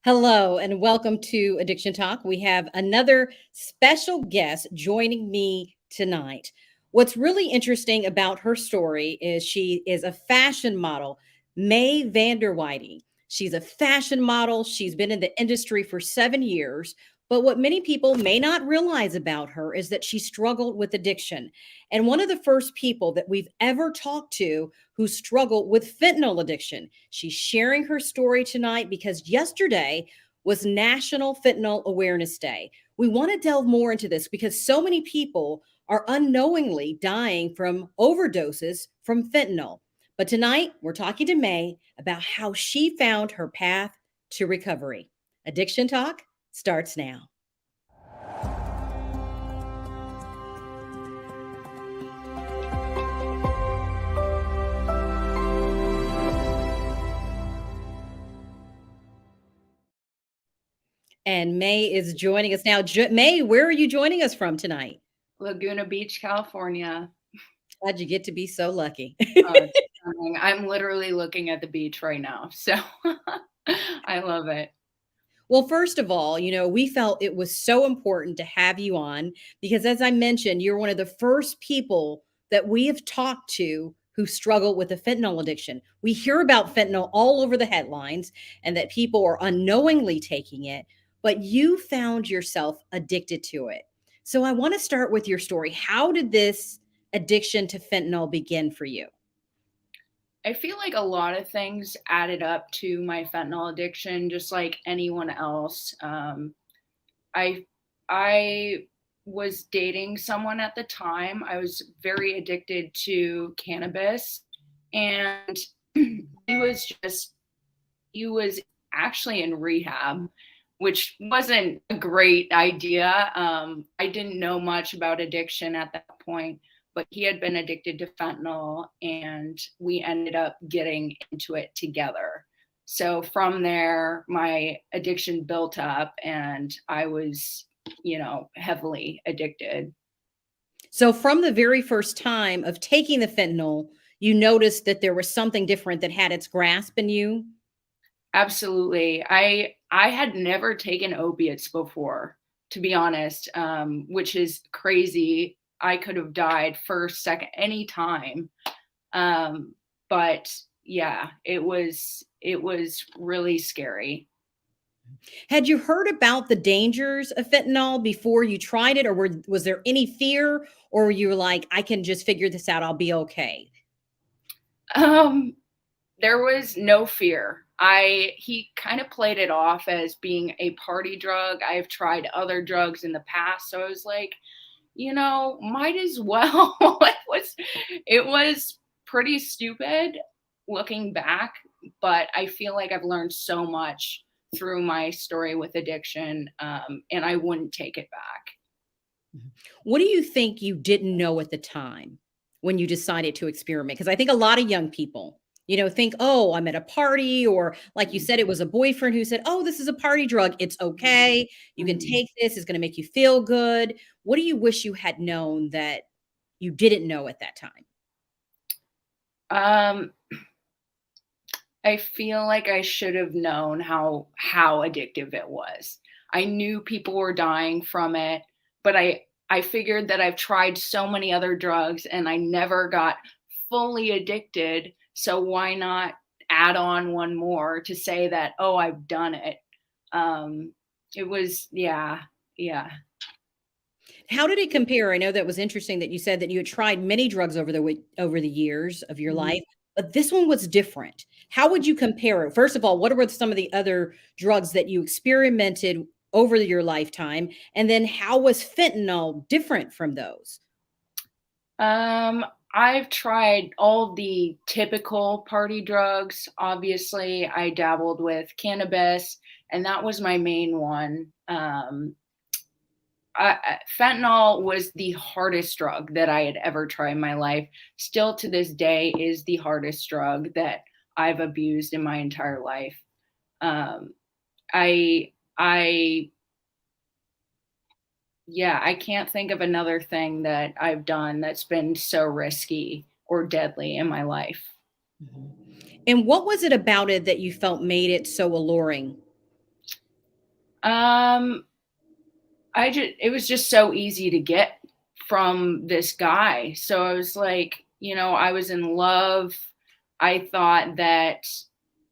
Hello and welcome to Addiction Talk. We have another special guest joining me tonight. What's really interesting about her story is she is a fashion model, Mae Van Der Weide. She's a fashion model. She's been in the industry for 7 years. But what many people may not realize about her is that she struggled with addiction. And one of the first people that we've ever talked to who struggled with fentanyl addiction. She's sharing her story tonight because yesterday was National Fentanyl Awareness Day. We want to delve more into this because so many people are unknowingly dying from overdoses from fentanyl. But tonight, we're talking to Mae about how she found her path to recovery. Addiction Talk starts now. And Mae is joining us now. Mae, where are you joining us from tonight? Laguna Beach, California. How'd you get to be so lucky? It's stunning. I'm literally looking at the beach right now. So I love it. Well, first of all, we felt it was so important to have you on because, as I mentioned, you're one of the first people that we have talked to who struggle with a fentanyl addiction. We hear about fentanyl all over the headlines and that people are unknowingly taking it, but you found yourself addicted to it. So I want to start with your story. How did this addiction to fentanyl begin for you? I feel like a lot of things added up to my fentanyl addiction, just like anyone else. I I was dating someone at the time. I was very addicted to cannabis, and he was actually in rehab, which wasn't a great idea. I didn't know much about addiction at that point, but he had been addicted to fentanyl, and we ended up getting into it together. So from there, my addiction built up, and I was, heavily addicted. So, from the very first time of taking the fentanyl, you noticed that there was something different that had its grasp in you? Absolutely. I had never taken opiates before, to be honest, which is crazy. I could have died first, second, any time. But yeah, it was really scary. Had you heard about the dangers of fentanyl before you tried it, or was there any fear, or were you like, I can just figure this out, I'll be okay? Um, there was no fear. He kind of played it off as being a party drug. I've tried other drugs in the past, so I was like, might as well. It was pretty stupid looking back, but I feel like I've learned so much through my story with addiction, and I wouldn't take it back. What do you think you didn't know at the time when you decided to experiment? Because I think a lot of young people, think, oh, I'm at a party, or like you said, it was a boyfriend who said, oh, this is a party drug. It's okay. You can Mhm. take this. It's going to make you feel good. What do you wish you had known that you didn't know at that time? Um, I feel like I should have known how addictive it was. I knew people were dying from it, but I figured that I've tried so many other drugs and I never got fully addicted, so why not add on one more to say that, "Oh, I've done it." Um, it was yeah, yeah. How did it compare? I know that was interesting that you said that you had tried many drugs over the years of your Mhm. life, but this one was different. How would you compare it? First of all, what were some of the other drugs that you experimented over your lifetime? And then how was fentanyl different from those? Um, I've tried all the typical party drugs. Obviously, I dabbled with cannabis, and that was my main one. Fentanyl was the hardest drug that I had ever tried in my life. Still to this day, is the hardest drug that I've abused in my entire life. Um, I Yeah, I can't think of another thing that I've done that's been so risky or deadly in my life. Mhm. And what was it about it that you felt made it so alluring? Um, it was just so easy to get from this guy. So I was like, I was in love. I thought that,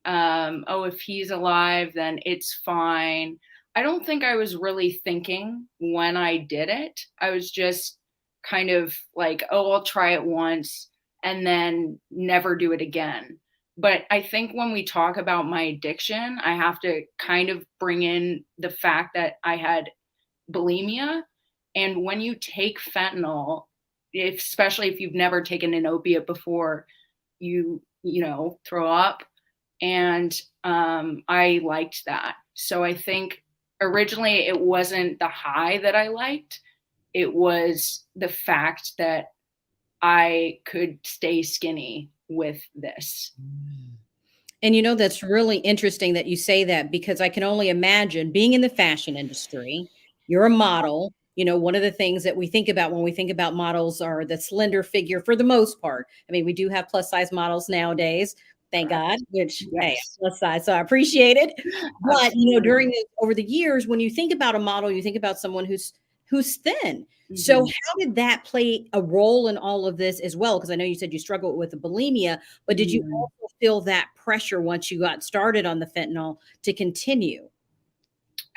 oh, if he's alive, then it's fine. I don't think I was really thinking when I did it. I was just kind of like, oh, I'll try it once and then never do it again. But I think when we talk about my addiction, I have to kind of bring in the fact that I had bulimia. And when you take fentanyl, especially if you've never taken an opiate before, you throw up. And I liked that. So I think originally it wasn't the high that I liked. It was the fact that I could stay skinny with this. And that's really interesting that you say that, because I can only imagine being in the fashion industry. You're a model. One of the things that we think about when we think about models are the slender figure for the most part. I mean, we do have plus size models nowadays, thank Correct. God, which, hey, I'm Yes. plus size, so I appreciate it. But, Absolutely. over the years, when you think about a model, you think about someone who's thin. So Mhm. how did that play a role in all of this as well? Because I know you said you struggled with the bulimia, but did you Mhm. also feel that pressure once you got started on the fentanyl to continue?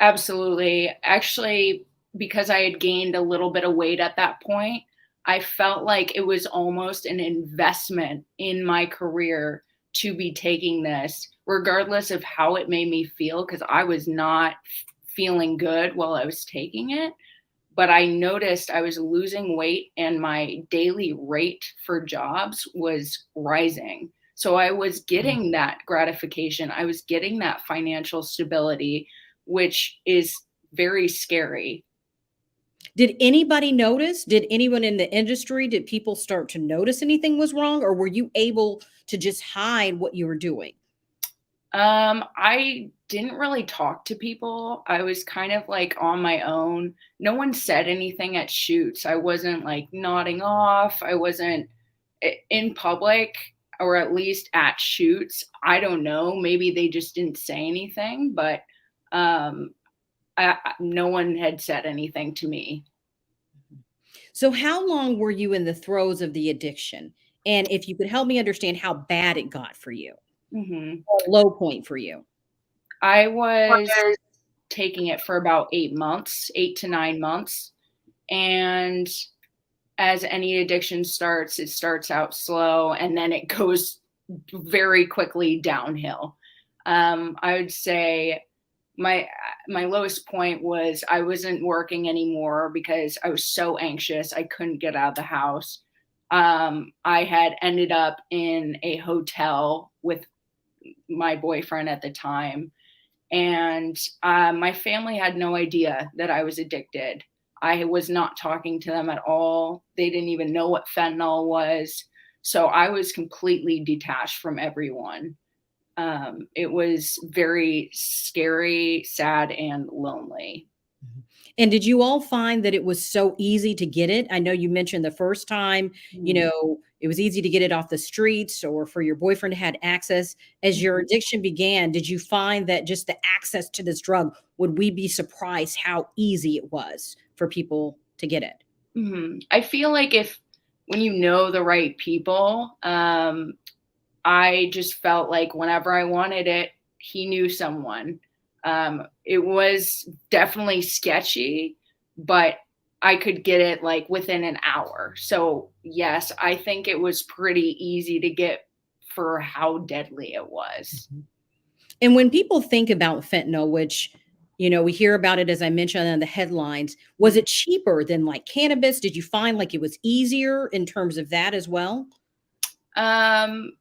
Absolutely. Actually, because I had gained a little bit of weight at that point, I felt like it was almost an investment in my career to be taking this, regardless of how it made me feel, because I was not feeling good while I was taking it. But I noticed I was losing weight and my daily rate for jobs was rising. So I was getting that gratification. I was getting that financial stability, which is very scary. Did anybody notice? Did anyone in the industry, did people start to notice anything was wrong, or were you able to just hide what you were doing? I didn't really talk to people. I was kind of like on my own. No one said anything at shoots. I wasn't like nodding off. I wasn't in public, or at least at shoots. I don't know. Maybe they just didn't say anything, but um, no one had said anything to me. So how long were you in the throes of the addiction? And if you could help me understand how bad it got for you, Hmm. or low point for you. I was taking it for about 8 months, 8 to 9 months. And as any addiction starts, it starts out slow and then it goes very quickly downhill. I would say my my lowest point was I wasn't working anymore because I was so anxious. I couldn't get out of the house. I had ended up in a hotel with my boyfriend at the time, and my family had no idea that I was addicted. I was not talking to them at all. They didn't even know what fentanyl was. So I was completely detached from everyone. It was very scary, sad, and lonely. Mhm. And did you all find that it was so easy to get it? I know you mentioned the first time, Mm. it was easy to get it off the streets, or for your boyfriend to had access. As your Mhm. addiction began, did you find that just the access to this drug, would we be surprised how easy it was for people to get it? I feel like if when you know the right people, I just felt like whenever I wanted it, he knew someone. It was definitely sketchy, but I could get it like within an hour. So, yes, I think it was pretty easy to get for how deadly it was. Mhm. And when people think about fentanyl, which, we hear about it, as I mentioned in the headlines, was Mm. it cheaper than like cannabis? Did you find like it was easier in terms of that as well? Um,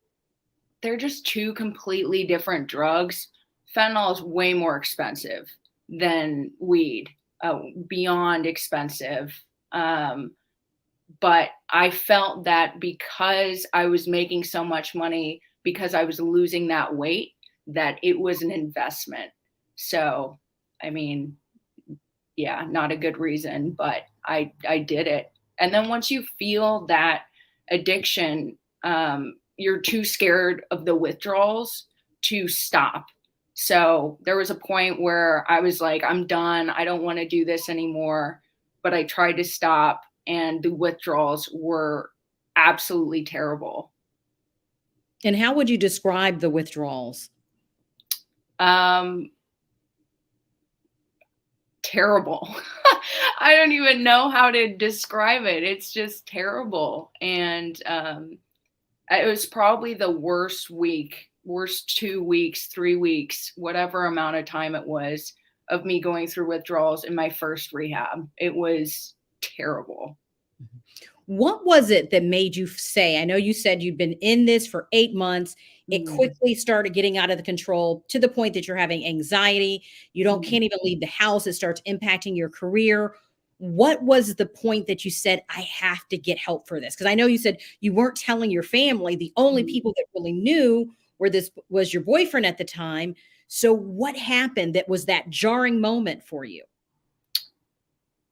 they're just two completely different drugs. Fentanyl is way more expensive than weed, beyond expensive. Um, But I felt that because I was making so much money, because I was losing that weight, that it was an investment. So, I mean, yeah, not a good reason, but I did it. And then once you feel that addiction, you're too scared of the withdrawals to stop. So there was a point where I was like, I'm done. I don't want to do this anymore. But I tried to stop, and the withdrawals were absolutely terrible. And how would you describe the withdrawals? Um, Terrible. I don't even know how to describe it. It's just terrible. And it was probably the worst week, worst 2 weeks, 3 weeks, whatever amount of time it was of me going through withdrawals in my first rehab. It was terrible. What was it that made you say, I know you said you'd been in this for 8 months. It Mm, quickly started getting out of the control to the point that you're having anxiety. You don't mm. can't even leave the house. It starts impacting your career. What was the point that you said, I have to get help for this? Because I know you said you weren't telling your family. The only Mm. people that really knew were this was your boyfriend at the time. So what happened that was that jarring moment for you?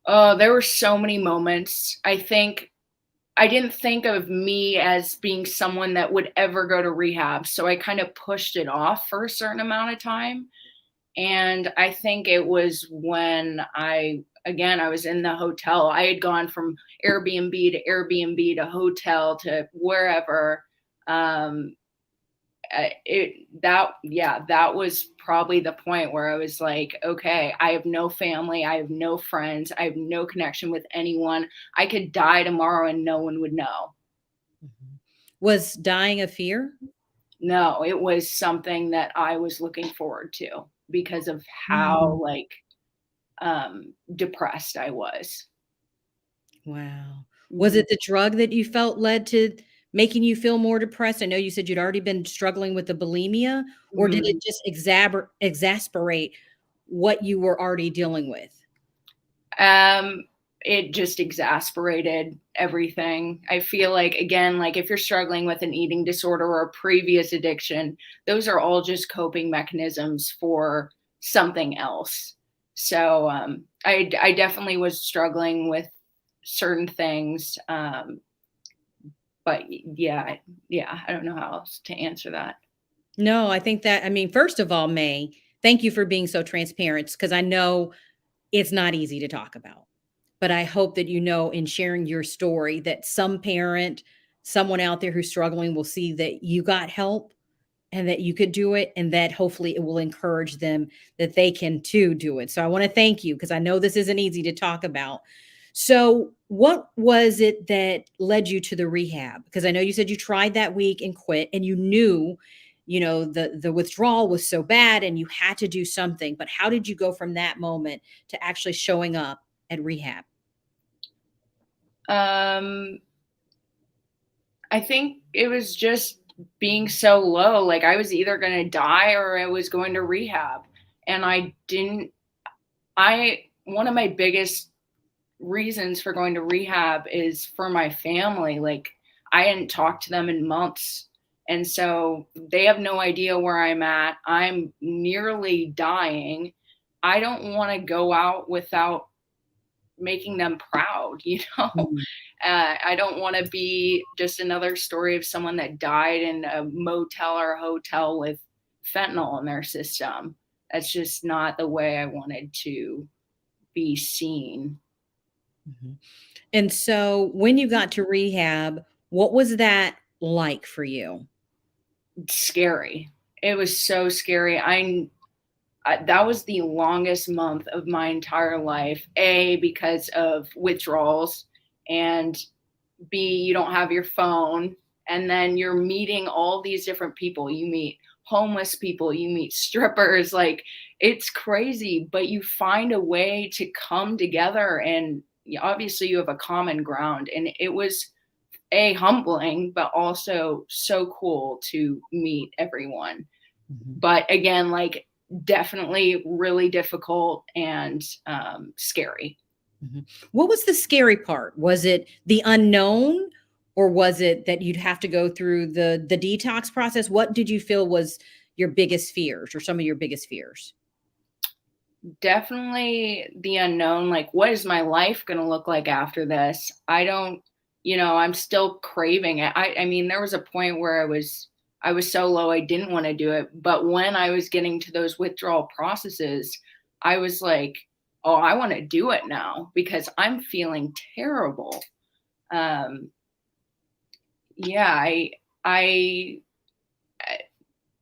Oh, there were so many moments. I didn't think of me as being someone that would ever go to rehab, so I kind of pushed it off for a certain amount of time. And I think it was when I was in the hotel. I had gone from Airbnb to hotel to wherever. Um, that was probably the point where I was like, okay, I have no family, I have no friends, I have no connection with anyone. I could die tomorrow and no one would know. Mhm. Was dying a fear? No, it was something that I was looking forward to because of how Mm. depressed I was. Wow. Was Mhm. it the drug that you felt led to making you feel more depressed? I know you said you'd already been struggling with the bulimia, or did it Mhm. just exasperate what you were already dealing with? Um, it just exasperated everything. I feel like, again, like if you're struggling with an eating disorder or a previous addiction, those are all just coping mechanisms for something else. So I definitely was struggling with certain things. But yeah, I don't know how else to answer that. No, I think that I mean, first of all, May, thank you for being so transparent because I know it's not easy to talk about. But I hope that you know in sharing your story that some parent, someone out there who's struggling will see that you got help and that you could do it and that hopefully it will encourage them that they can too do it. So I want to thank you because I know this isn't easy to talk about. So what was it that led you to the rehab? Because I know you said you tried that week and quit and you knew, the withdrawal was so bad and you had to do something, but how did you go from that moment to actually showing up at rehab? Um, I think it was just being so low. Like I was either going to die or I was going to rehab. And I didn't, one of my biggest reasons for going to rehab is for my family. Like I hadn't talked to them in months. And so they have no idea where I'm at. I'm nearly dying. I don't want to go out without making them proud, you know? Mhm. I don't want to be just another story of someone that died in a motel or a hotel with fentanyl in their system. That's just not the way I wanted to be seen. Mhm. And so when you got to rehab, what was that like for you? Scary. It was so scary. That was the longest month of my entire life. A, because of withdrawals, and B, you don't have your phone. And then you're meeting all these different people. You meet homeless people, you meet strippers. Like it's crazy, but you find a way to come together. And obviously, you have a common ground. And it was a humbling, but also so cool to meet everyone. Mhm. But again, like definitely really difficult and scary. Mhm. What was the scary part? Was it the unknown or was it that you'd have to go through the detox process? What did you feel was your biggest fears or some of your biggest fears? Definitely the unknown. Like, what is my life going to look like after this? I don't, I'm still craving it. I mean, there was a point where I was I was so low, I didn't want to do it. But when I was getting to those withdrawal processes, I was like, oh, I want to do it now because I'm feeling terrible. Um, yeah, I,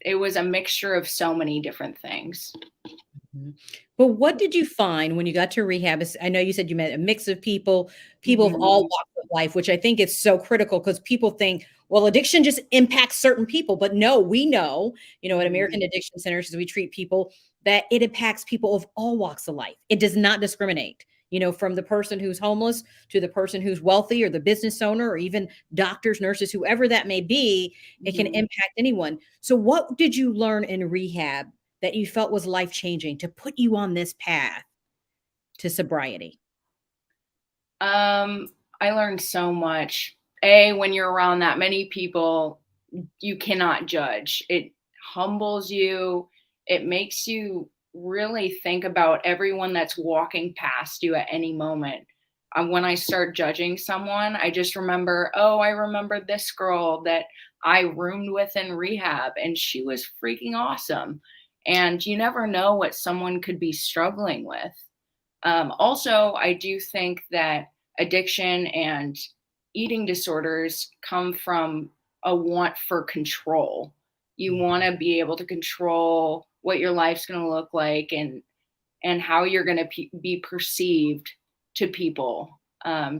it was a mixture of so many different things. Mhm. But what did you find when you got to rehab? I know you said you met a mix of people, people of all Mhm. walks of life, which I think is so critical because people think, well, addiction just impacts certain people. But no, we know, at Mhm. American Addiction Centers, as we treat people, that it impacts people of all walks of life. It does not discriminate, from the person who's homeless to the person who's wealthy or the business owner or even doctors, nurses, whoever that may be, it can Mhm. impact anyone. So, what did you learn in rehab that you felt was life changing to put you on this path to sobriety? Um, I learned so much. When you're around that many people, you cannot judge. It humbles you. It makes you really think about everyone that's walking past you at any moment. When I start judging someone, I just remember, oh, I remember this girl that I roomed with in rehab, and she was freaking awesome. And you never know what someone could be struggling with. Also, I do think that addiction and eating disorders come from a want for control. You want to be able to control what your life's going to look like and how you're going to be perceived to people,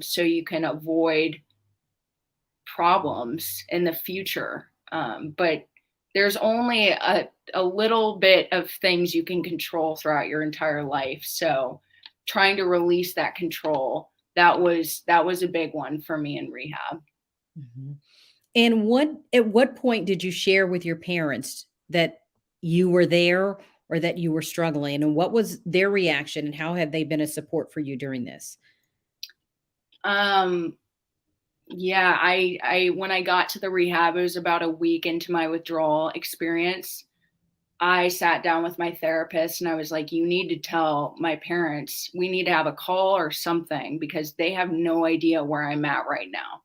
so you can avoid problems in the future. But there's only a little bit of things you can control throughout your entire life. So trying to release that control, that was a big one for me in rehab. Mhm. And at what point did you share with your parents that you were there or that you were struggling? And what was their reaction and how have they been a support for you during this? Um, yeah, I when I got to the rehab, it was about a week into my withdrawal experience. I sat down with my therapist and I was like, you need to tell my parents, we need to have a call or something because they have no idea where I'm at right now.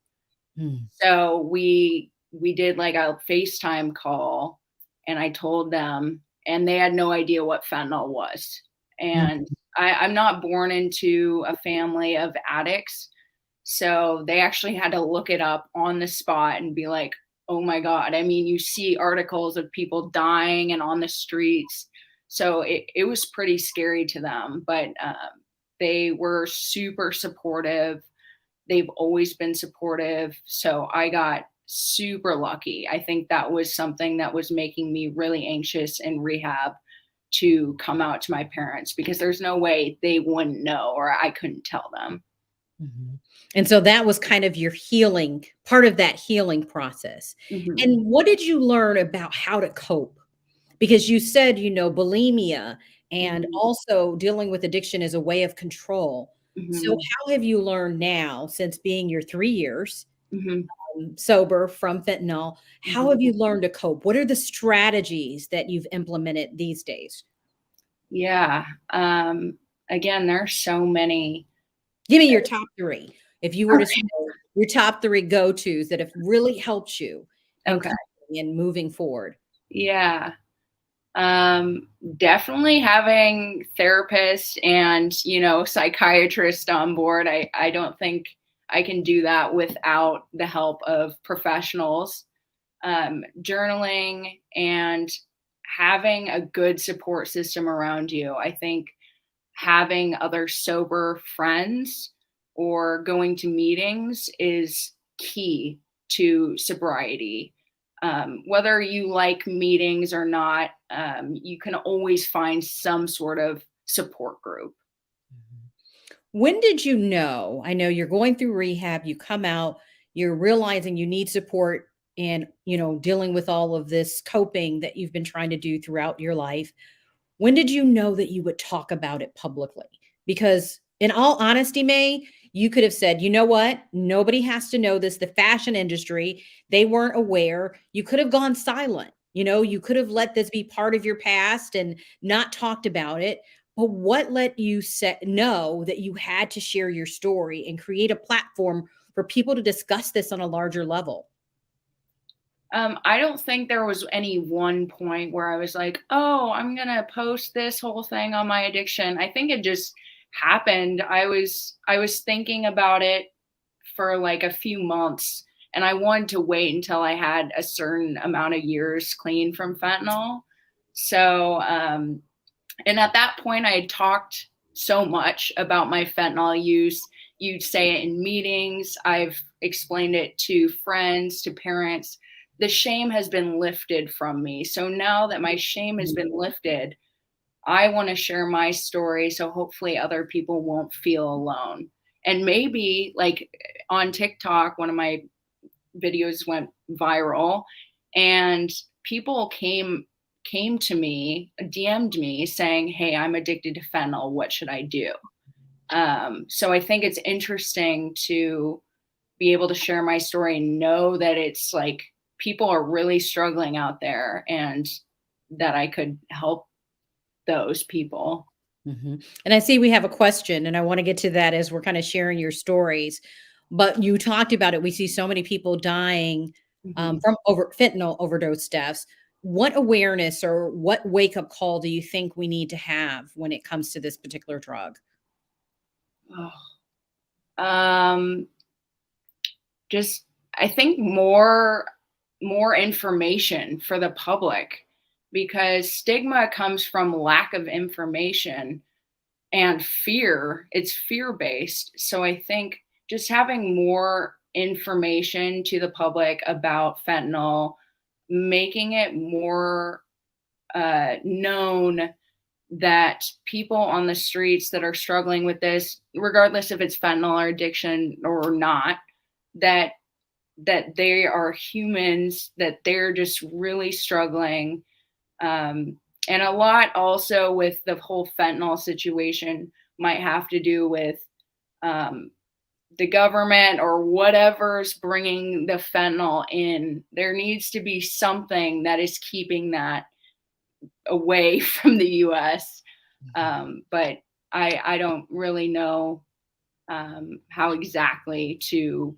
Mm. So we did like a FaceTime call and I told them and they had no idea what fentanyl was. Mm. And I'm not born into a family of addicts. So they actually had to look it up on the spot and be like, oh my God. I mean, you see articles of people dying and on the streets. So it was pretty scary to them, but they were super supportive. They've always been supportive. So I got super lucky. I think that was something that was making me really anxious in rehab to come out to my parents because there's no way they wouldn't know or I couldn't tell them. Mhm. And so that was kind of your healing, part of that healing process. Mhm. And what did you learn about how to cope? Because you said, bulimia and Mhm. also dealing with addiction as a way of control. So Mhm. how have you learned now since being your 3 years Mhm. sober from fentanyl? How Mhm. have you learned to cope? What are the strategies that you've implemented these days? Yeah. Again, there's so many. Give me your top 3. If you were to say Okay. your top 3 go-tos that have really helped you in Okay. coping and moving forward. Yeah. Definitely having therapists and, psychiatrists on board. I don't think I can do that without the help of professionals. Journaling and having a good support system around you. I think having other sober friends or going to meetings is key to sobriety. Whether you like meetings or not, you can always find some sort of support group. Mhm. When did you know? I know you're going through rehab, you come out, you're realizing you need support in, dealing with all of this coping that you've been trying to do throughout your life. When did you know that you would talk about it publicly? Because in all honesty, May, you could have said, you know what? Nobody has to know this. The fashion industry, they weren't aware. You could have gone silent. You could have let this be part of your past and not talked about it. But what let you know that you had to share your story and create a platform for people to discuss this on a larger level? I don't think there was any one point where I was like, "Oh, I'm gonna post this whole thing on my addiction." I think it just happened. I was thinking about it for like a few months, and I wanted to wait until I had a certain amount of years clean from fentanyl. So, and at that point, I had talked so much about my fentanyl use. You'd say it in meetings. I've explained it to friends, to parents. The shame has been lifted from me. So now that my shame has been lifted, I want to share my story so hopefully other people won't feel alone. And maybe like on TikTok, one of my videos went viral and people came to me, DM'd me saying, "Hey, I'm addicted to fentanyl. What should I do?" So I think it's interesting to be able to share my story and know that it's like people are really struggling out there and that I could help those people. And I see we have a question, and I want to get to that as we're kind of sharing your stories. But you talked about it. We see so many people dying Mhm. from over fentanyl overdose deaths. What awareness or what wake up call do you think we need to have when it comes to this particular drug? Oh. Just I think more information for the public because stigma comes from lack of information and fear. It's fear based. So I think just having more information to the public about fentanyl, making it more known that people on the streets that are struggling with this, regardless if it's fentanyl or addiction or not, that they are humans, that they're just really struggling. And a lot also with the whole fentanyl situation might have to do with um, the government or whatever's bringing the fentanyl in. There needs to be something that is keeping that away from the US. But I don't really know how exactly to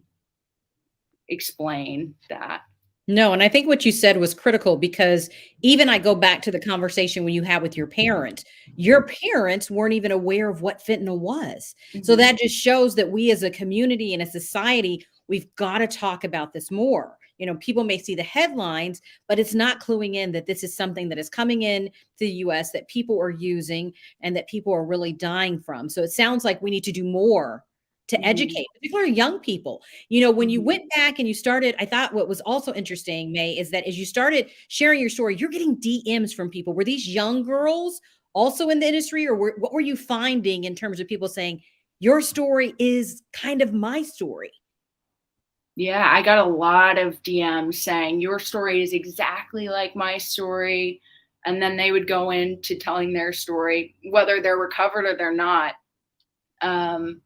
explain that. No, and I think what you said was critical because even I go back to the conversation when you had with your parents weren't even aware of what fentanyl was. So Mhm. that just shows that we as a community and a society, we've got to talk about this more. People may see the headlines, but it's not cluing in that this is something that is coming in to the US that people are using and that people are really dying from. So it sounds like we need to do more to Mhm. educate, particularly young people. When you Mhm. went back and you started, I thought what was also interesting, May, is that as you started sharing your story, you're getting DMs from people. Were these young girls also in the industry, or what were you finding in terms of people saying, your story is kind of my story? Yeah, I got a lot of DMs saying, "Your story is exactly like my story." And then they would go into telling their story, whether they're recovered or they're not. Um,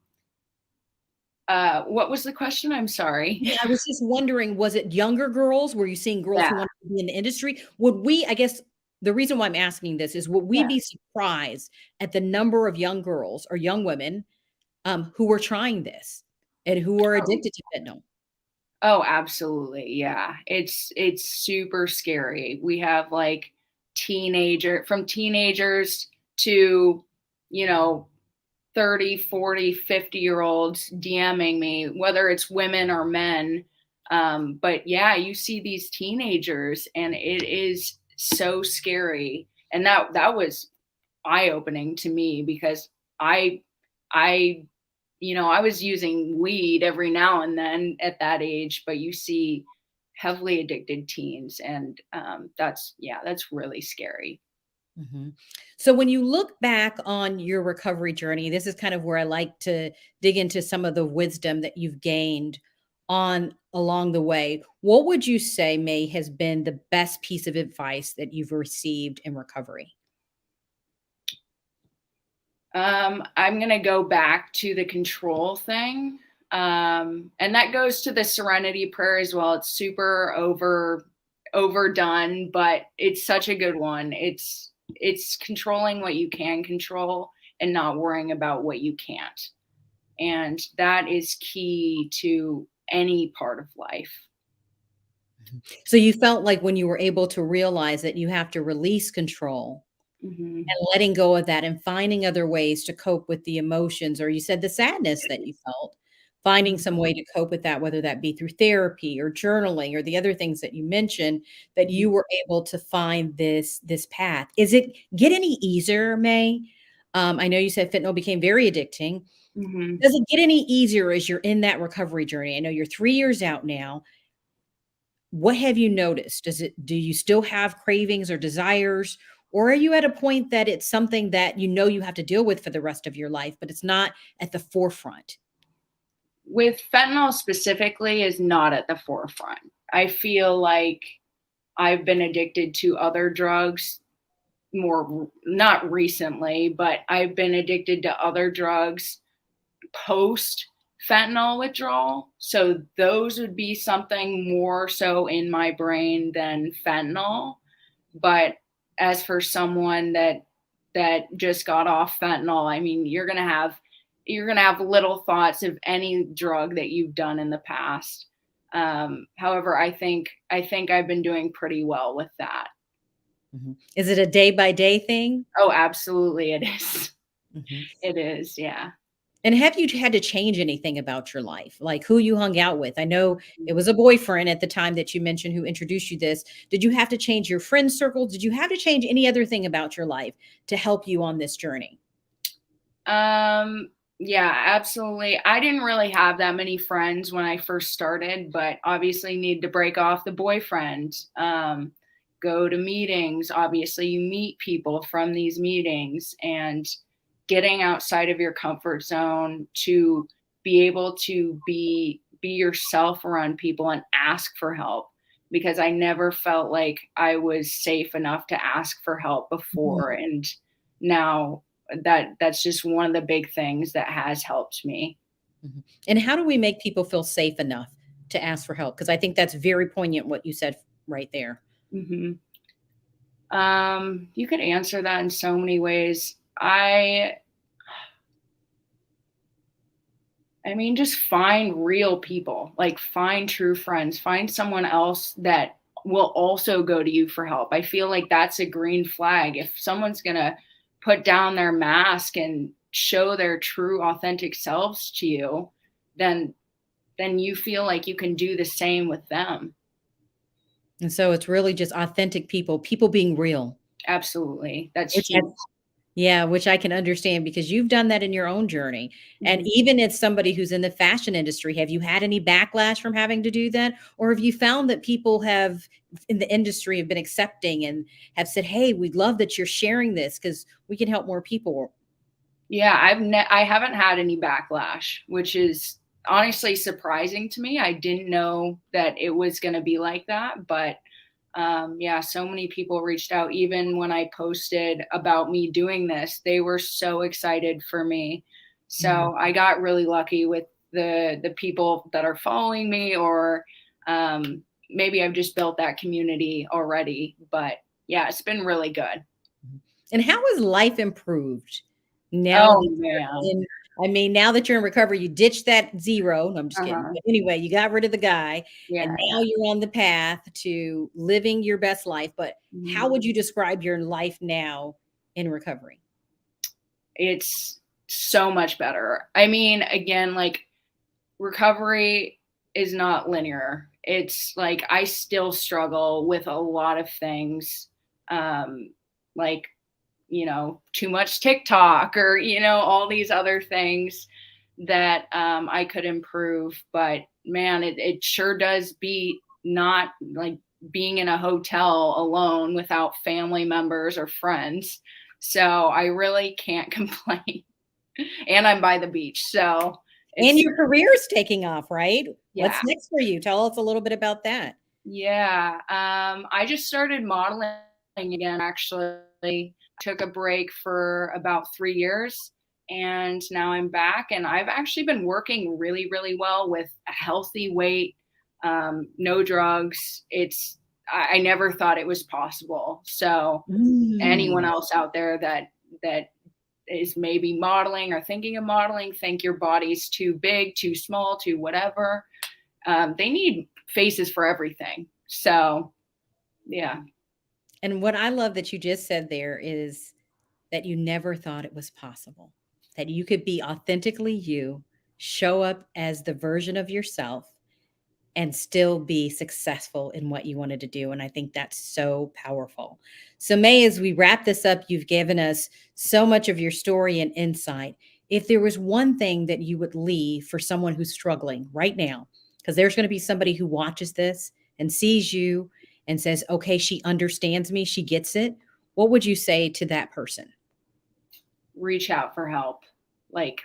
what was the question? I'm sorry. Yeah, I was just wondering, was it younger girls? Were you seeing girls Yeah, who wanted to be in the industry? I guess the reason why I'm asking this is, would we yeah. be surprised at the number of young girls or young women who were trying this and who are Oh, addicted to fentanyl? oh, absolutely. Yeah. It's super scary. We have like teenagers to, you know, 30, 40, 50-year olds DMing me, whether it's women or men. But yeah, you see these teenagers and it is so scary. And that was eye-opening to me because I I I was using weed every now and then at that age, but you see heavily addicted teens and that's really scary. Mhm. So when you look back on your recovery journey, this is kind of where I like to dig into some of the wisdom that you've gained on along the way. What would you say, May, has been the best piece of advice that you've received in recovery? I'm gonna go back to the control thing. And that goes to the serenity prayer as well. It's super overdone, but it's such a good one. It's controlling what you can control and not worrying about what you can't. And that is key to any part of life. So you felt like when you were able to realize that you have to release control Hmm. and letting go of that and finding other ways to cope with the emotions, or you said the sadness that you felt, finding some way to cope with that, whether that be through therapy or journaling or the other things that you mentioned, that you were able to find this path. Is it get any easier, May? I know you said fentanyl became very addicting. Hmm. Does it get any easier as you're in that recovery journey? I know you're 3 years out now. What have you noticed? Do you still have cravings or desires? Or are you at a point that it's something that you know you have to deal with for the rest of your life, but it's not at the forefront? With fentanyl specifically is not at the forefront. I feel like I've been addicted to other drugs more, not recently, but I've been addicted to other drugs post fentanyl withdrawal. So those would be something more so in my brain than fentanyl. But as for someone that just got off fentanyl, I mean, you're gonna have little thoughts of any drug that you've done in the past. However, I think I've been doing pretty well with that. Mhm. Is it a day by day thing? Oh, absolutely, it is. Mhm. It is, yeah. And have you had to change anything about your life? Like who you hung out with? I know it was a boyfriend at the time that you mentioned who introduced you this. Did you have to change your friend circle? Did you have to change any other thing about your life to help you on this journey? Um, yeah, absolutely. I didn't really have that many friends when I first started, but obviously need to break off the boyfriend. Go to meetings. Obviously, you meet people from these meetings, and getting outside of your comfort zone to be able to be yourself around people and ask for help, because I never felt like I was safe enough to ask for help Mhm, before, and now that's just one of the big things that has helped me. mhm. And how do we make people feel safe enough to ask for help? Because I think that's very poignant what you said right there. Hmm. You could answer that in so many ways. I mean, just find real people, like find true friends, find someone else that will also go to you for help. I feel like that's a green flag. If someone's going to put down their mask and show their true authentic selves to you, then you feel like you can do the same with them. And so it's really just authentic people, people being real, Absolutely. That's which huge. yeah, which I can understand because you've done that in your own journey. And Mhm. even as somebody who's in the fashion industry, have you had any backlash from having to do that? Or have you found that people have in the industry have been accepting and have said, "Hey, we love that you're sharing this because we can help more people." Yeah, I haven't had any backlash, which is honestly surprising to me. I didn't know that it was gonna be like that, but, yeah, so many people reached out even when I posted about me doing this. They were so excited for me. Mhm. So, I got really lucky with the people that are following me, or, maybe I've just built that community already, but yeah, it's been really good. Mhm. And how has life improved now Oh, that you're man. in I mean, now that you're in recovery, you ditched that 0 no, I'm just kidding, Uh-huh. but anyway, you got rid of the guy, Yeah, and now yeah. you're on the path to living your best life, but how Mhm. would you describe your life now in recovery? It's so much better. I mean, again, like, recovery is not linear. It's like I still struggle with a lot of things, um, like, too much TikTok, or, all these other things that, I could improve. But man, it sure does beat not like being in a hotel alone without family members or friends. So I really can't complain. And I'm by the beach, so And it's your career is taking off, right? yeah. What's next for you? Tell us a little bit about that. Yeah, I just started modeling again, actually. Took a break for about 3 years, and now I'm back, and I've actually been working really, really well with a healthy weight, no drugs. I never thought it was possible. So, anyone Mm. else out there that is maybe modeling or thinking of modeling, think your body's too big, too small, too whatever. They need faces for everything. So, yeah. And what I love that you just said there is that you never thought it was possible, that you could be authentically you, show up as the version of yourself, and still be successful in what you wanted to do. And I think that's so powerful. So, Mae, as we wrap this up, you've given us so much of your story and insight. If there was one thing that you would leave for someone who's struggling right now, because there's going to be somebody who watches this and sees you and says, okay, she understands me, she gets it. What would you say to that person? Reach out for help. Like,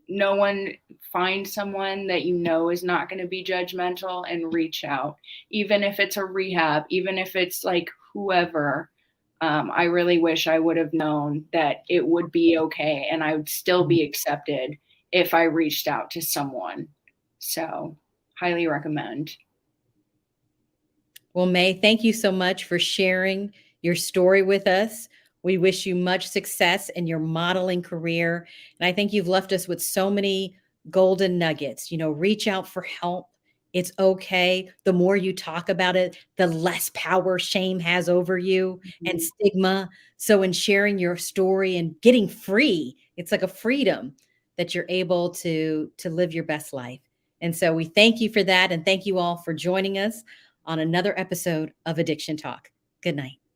no one, find someone that you know is not going to be judgmental and reach out, even if it's a rehab, even if it's like whoever. I really wish I would have known that it would be okay and I would still be accepted if I reached out to someone. So, highly recommend. Well, Mae, thank you so much for sharing your story with us. We wish you much success in your modeling career. And I think you've left us with so many golden nuggets. You know, reach out for help. It's okay. The more you talk about it, the less power shame has over you and stigma. So, in sharing your story and getting free, it's like a freedom that you're able to live your best life. And so, we thank you for that. And thank you all for joining us on another episode of Addiction Talk. Good night.